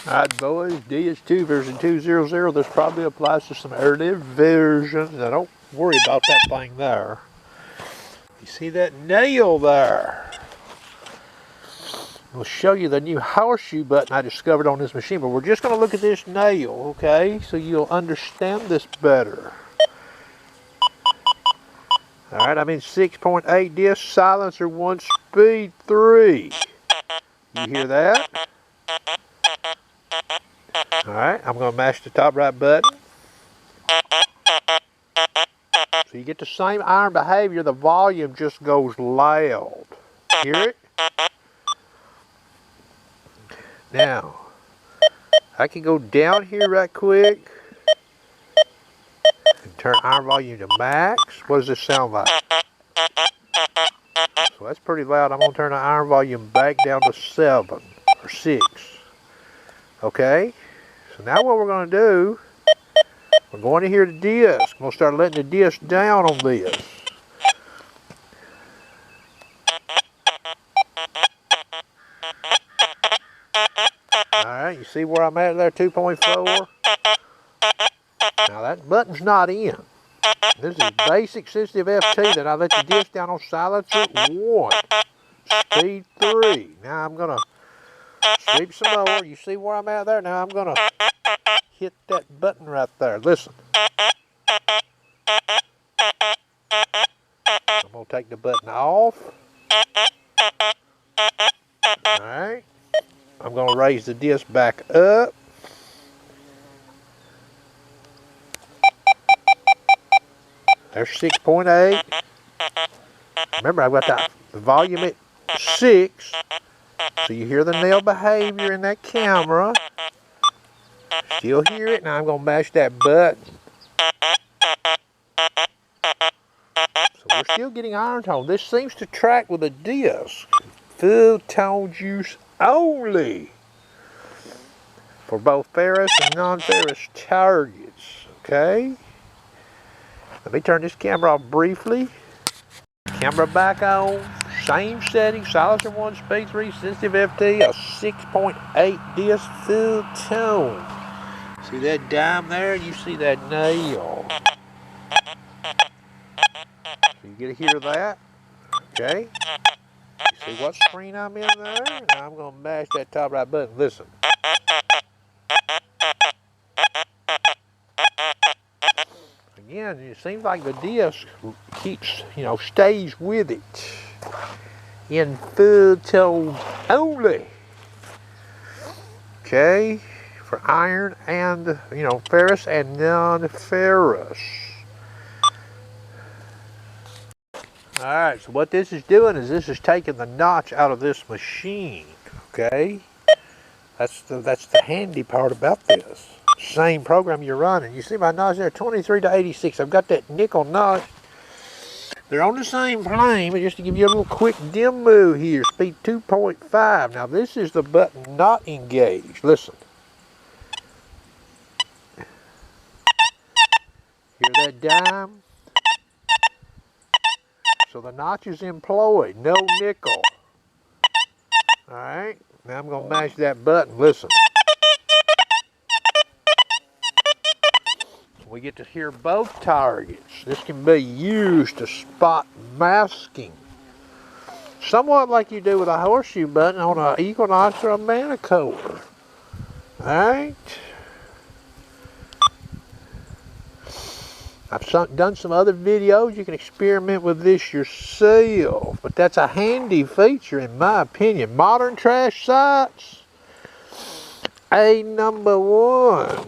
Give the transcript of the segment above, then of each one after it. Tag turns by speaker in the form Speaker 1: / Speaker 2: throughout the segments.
Speaker 1: Alright boys, DS2 version 2.0. This probably applies to some earlier versions. Now don't worry about that thing there. You see that nail there? We'll show you the new horseshoe button I discovered on this machine, but we're just going to look at this nail, okay? So you'll understand this better. Alright, I'm in 6.8 disc, silencer 1, speed 3. You hear that? Alright, I'm going to mash the top right button. So you get the same iron behavior, the volume just goes loud. Hear it? Now, I can go down here right quick and turn iron volume to max. What does this sound like? So that's pretty loud. I'm going to turn the iron volume back down to 7 or 6. Okay? So now what we're going to do, we're going to hear the disc. I'm going to start letting the disc down on this. Alright, you see where I'm at there, 2.4? Now that button's not in. This is basic sensitive FT that I let the disc down on silencer 1. Speed 3. Now I'm going to sweep some more. You see where I'm at there? Now I'm going to hit that button right there. Listen. I'm going to take the button off. Alright. I'm going to raise the disc back up. There's 6.8. Remember, I've got the volume at 6. So you hear the nail behavior in that camera. Still hear it. Now I'm going to mash that button. So we're still getting iron tone. This seems to track with a disc. Full tone juice only. For both ferrous and non-ferrous targets. Okay? Let me turn this camera off briefly. Camera back on. Same setting. Silencer 1, speed 3, sensitive FT, a 6.8 disc full tone. See that dime there? You see that nail. So you get to hear that. Okay? You see what screen I'm in there? Now I'm going to mash that top right button. Listen. Again, it seems like the disc keeps, stays with it. In full tone only. Okay? For iron and, ferrous and non-ferrous. Alright, so what this is doing is this is taking the notch out of this machine. Okay? That's the handy part about this. Same program you're running. You see my notch there, 23 to 86. I've got that nickel notch. They're on the same plane, but just to give you a little quick demo here, speed 2.5. Now this is the button not engaged. Listen. Hear that dime? So the notch is employed, no nickel. Alright, now I'm going to mash that button. Listen. We get to hear both targets. This can be used to spot masking. Somewhat like you do with a horseshoe button on an Equinox or a Manicore. Alright. I've done some other videos. You can experiment with this yourself. But that's a handy feature in my opinion. Modern trash sites. Number 1.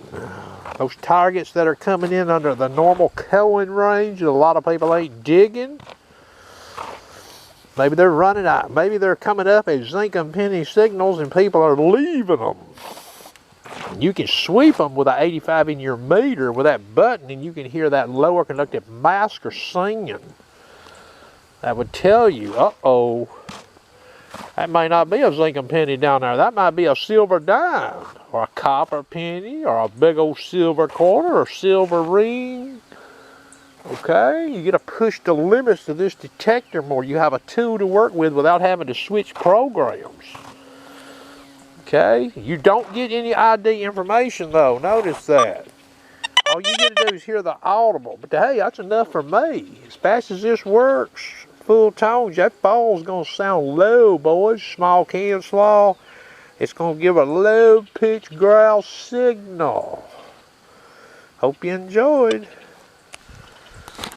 Speaker 1: Those targets that are coming in under the normal Cohen range that a lot of people ain't digging. Maybe they're running out. Maybe they're coming up as zinc and penny signals and people are leaving them. You can sweep them with an 85 in your meter with that button and you can hear that lower conductive masker singing. That would tell you, uh-oh, that may not be a zinc and penny down there. That might be a silver dime or a copper penny or a big old silver quarter or silver ring. Okay, you get to push the limits of this detector more. You have a tool to work with without having to switch programs. Okay, you don't get any ID information though, notice that. All you get to do is hear the audible, but hey, that's enough for me. As fast as this works, full tones, that ball's gonna sound low, boys. Small can slaw, it's gonna give a low pitch growl signal. Hope you enjoyed.